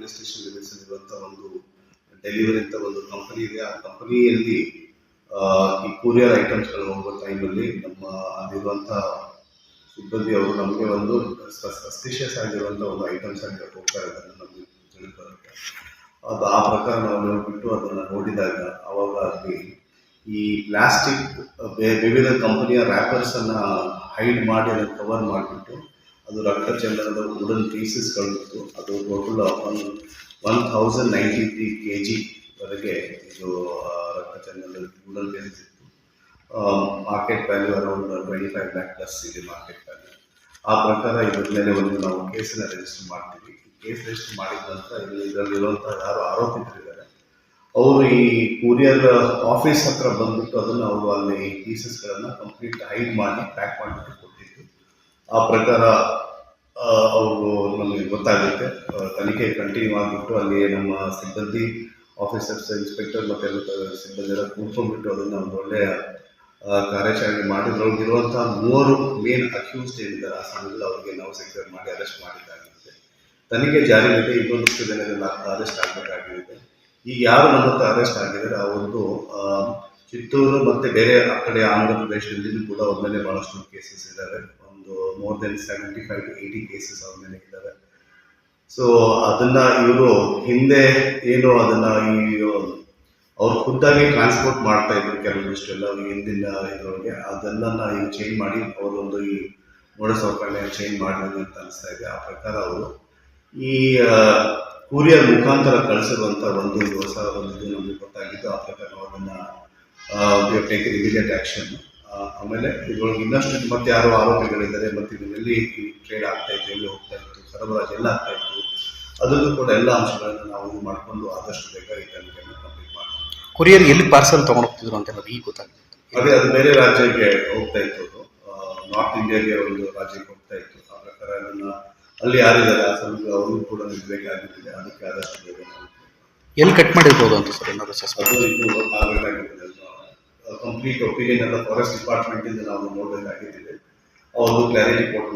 Police station limits ಇರುವಂತ ಒಂದು delivery ಅಂತ ಒಂದು ಕಂಪನಿ ಇದೆ. ಆ ಕಂಪನಿಯಲ್ಲಿ ಈ ಕೂರಿಯರ್ ಐಟಮ್ಸ್ಗಳು ಹೋಗುವ ಟೈಮಲ್ಲಿ ನಮ್ಮ ಅಲ್ಲಿರುವಂಥ ಸಿಬ್ಬಂದಿ ಅವರು ನಮಗೆ ಒಂದು ಸಸ್ಪಿಷಿಯಸ್ ಆಗಿರುವಂಥ ಒಂದು ಐಟಮ್ಸ್ ಆಗಿ ಹೋಗ್ತಾ ಇರೋದನ್ನು ನಮಗೆ ತಿಳಿದು ಬರುತ್ತೆ. ಅದು ಆ ಪ್ರಕಾರ ನಾವು ನೋಡಿಬಿಟ್ಟು ಅದನ್ನು ನೋಡಿದಾಗ ಅವಾಗ ಅಲ್ಲಿ ಈ ಪ್ಲಾಸ್ಟಿಕ್ ವಿವಿಧ ಕಂಪನಿಯ ರ್ಯಾಪರ್ಸನ್ನು ಹೈಡ್ ಮಾಡಿ ಅದನ್ನು ಕವರ್ ಮಾಡಿಬಿಟ್ಟು ಅದು ರಕ್ತ ಚಂದನದ ವುಡನ್ ಪೀಸಸ್ಗಳಿತ್ತು. ಅದು ಟೋಟಲ್ 1093 kg ವರೆಗೆ ಇದು ರಕ್ತ ಚಂದನದ ವುಡನ್ ಪೀಸಸ್ ಇತ್ತು. Market value around 25 lakh plus ಇದೆ ಮಾರ್ಕೆಟ್ ವ್ಯಾಲ್ಯೂ. ಆ ಪ್ರಕಾರ ಇದ್ರ ಮೇಲೆ ಒಂದು ನಾವು ಕೇಸನ್ನು ರಿಜಿಸ್ಟರ್ ಮಾಡ್ತೀವಿ. ಕೇಸ್ ರಿಜಿಸ್ಟರ್ ಮಾಡಿದ ನಂತರ ಇದರಲ್ಲಿರುವಂಥ ಯಾರು ಆರೋಪಿತರಿದ್ದಾರೆ ಅವರು ಈ ಕೂರಿಯರ್ ಆಫೀಸ್ ಹತ್ರ ಬಂದ್ಬಿಟ್ಟು ಅದನ್ನು ಅವರು ಅಲ್ಲಿ ಪೀಸಸ್ಗಳನ್ನು ಕಂಪ್ಲೀಟ್ ಹೈಡ್ ಮಾಡಿ ಪ್ಯಾಕ್ ಮಾಡಿಬಿಟ್ಟು ಕೊಟ್ಟಿದ್ದು. ಆ ಪ್ರಕಾರ ಅವರು ನಮಗೆ ಗೊತ್ತಾಗುತ್ತೆ. ತನಿಖೆ ಕಂಟಿನ್ಯೂ ಆಗಿಬಿಟ್ಟು ಅಲ್ಲಿ ನಮ್ಮ ಸಿಬ್ಬಂದಿ ಆಫೀಸರ್ಸ್ ಇನ್ಸ್ಪೆಕ್ಟರ್ ಮತ್ತು ಸಿಬ್ಬಂದಿ ಎಲ್ಲ ಕೂತ್ಕೊಂಡ್ಬಿಟ್ಟು ಅದನ್ನು ಒಂದು ಒಳ್ಳೆಯ ಕಾರ್ಯಾಚರಣೆ ಮಾಡಿದ್ರೊಳಗಿರುವಂಥ 3 ಮೇನ್ ಅಕ್ಯೂಸ್ಡ್ ಏನಿದ್ದಾರೆ ಆ ಸಮಯದಲ್ಲಿ ಅವರಿಗೆ ನಾವು ಸೆಕ್ಯೂರ್ ಮಾಡಿ ಅರೆಸ್ಟ್ ಮಾಡಿದ್ದಾಗಿದೆ. ತನಿಖೆ ಜಾರಿಯಲ್ಲಿದೆ. ಇನ್ನೊಂದಷ್ಟು ಜನರೆಲ್ಲ ಅರೆಸ್ಟ್ ಆಗಬೇಕಾಗಿದೆ. ಈಗ ಯಾರು ನಮ್ಮ ಹತ್ರ ಅರೆಸ್ಟ್ ಆಗಿದ್ದಾರೆ ಅವರದ್ದು ಚಿತ್ತೂರು ಮತ್ತು ಬೇರೆ ಆ ಕಡೆ ಆಂಧ್ರ ಪ್ರದೇಶದಲ್ಲಿ ಕೂಡ ಅವ್ರ ಮೇಲೆ ಭಾಳಷ್ಟು ಕೇಸಸ್ ಇದ್ದಾವೆ. ಒಂದು more than 75 to 80 ಕೇಸಸ್ ಅವ್ರ ಮೇಲೆ ಇದ್ದಾವೆ. ಸೊ ಅದನ್ನು ಇವರು ಹಿಂದೆ ಏನು ಅದನ್ನು ಅವ್ರು ಖುದ್ದಾಗಿ ಟ್ರಾನ್ಸ್ಪೋರ್ಟ್ ಮಾಡ್ತಾ ಇದ್ರು ಕೆಲವೊಂದಿಷ್ಟೆಲ್ಲ ಹಿಂದಿನ ಇದರೊಳಗೆ ಅದೆಲ್ಲ ಈಗ ಚೇಂಜ್ ಮಾಡಿ ಅವರೊಂದು ಈ ಮೋಡಸ್ ಆಪರೇಂಡಿ ಚೇಂಜ್ ಮಾಡಿದ್ರು ಅಂತ ಅನಿಸ್ತಾ ಇದೆ. ಆ ಪ್ರಕಾರ ಅವರು ಈ ಕೂರಿಯರ್ ಮುಖಾಂತರ ಕಳಿಸಿರುವಂಥ ಒಂದು ಹೊಸ ಒಂದು ನಮಗೆ ಗೊತ್ತಾಗಿದ್ದು. ಆ ಪ್ರಕಾರ ನಾವು ಅದನ್ನು ಟೇಕ್ ಇಮಿಡಿಯೇಟ್ ಆ್ಯಕ್ಷನ್. ಆಮೇಲೆ ಇದ್ರೊಳಗೆ ಇನ್ನಷ್ಟು ಮತ್ತೆ ಯಾರು ಆರೋಪಿಗಳಿದ್ದಾರೆ ಮತ್ತು ಇದನ್ನೆಲ್ಲಿ ಟ್ರೇಡ್ ಆಗ್ತಾ ಇತ್ತು, ಎಲ್ಲಿ ಹೋಗ್ತಾ ಇತ್ತು, ಸರಬರಾಜು ಎಲ್ಲ ಆಗ್ತಾ ಇತ್ತು, ಅದರಲ್ಲೂ ಕೂಡ ಎಲ್ಲ ಅಂಶಗಳನ್ನು ನಾವು ಇದು ಮಾಡಿಕೊಂಡು ಆದಷ್ಟು ಬೇಗ ಈ ತನಿಖೆಯನ್ನು ಕಂಪ್ಲೀಟ್ ಮಾಡ್ತೀವಿ. ಕೊರಿಯರ್ ಎಲ್ಲಿ ಪಾರ್ಸಲ್ ತೊಗೊಂಡು ಹೋಗ್ತಿದ್ರು ಅಂತ ಈಗ ಗೊತ್ತಾಗುತ್ತೆ. ಅದು ಬೇರೆ ರಾಜ್ಯಕ್ಕೆ ಹೋಗ್ತಾ ಇತ್ತು. ಅದು ನಾರ್ತ್ ಇಂಡಿಯಾಗೆ ಒಂದು ರಾಜ್ಯಕ್ಕೆ ಹೋಗ್ತಾ ಇತ್ತು. ಆ ಪ್ರಕಾರ ಅದನ್ನು ಅಲ್ಲಿ ಯಾರಿದ್ದಾರೆ ಆ ಸಮಯದಲ್ಲಿ ಅವ್ರಿಗೂ ಕೂಡ ಬೇಕಾಗಿರ್ತದೆ. ಅದಕ್ಕೆ ಆದಷ್ಟು ಬೇಗ ಎಲ್ಲಿ ಕಟ್ ಮಾಡಿರ್ಬೋದು ಅಂತ ಸರ್ ಏನಾದ್ರು ಅದು ಇದು ಆಗಬೇಕಾಗಿರ್ತದೆ. ಕಂಪ್ಲೀಟ್ ಒಪಿನಿಯನ್ ಎಲ್ಲ ಫಾರೆಸ್ಟ್ ಡಿಪಾರ್ಟ್ಮೆಂಟಿಂದ ನಾವು ನೋಡಬೇಕಾಗಿದ್ದೇವೆ. ಅವ್ರದ್ದು ಕ್ಲಾರಿಟಿ ಕೊಟ್ಟು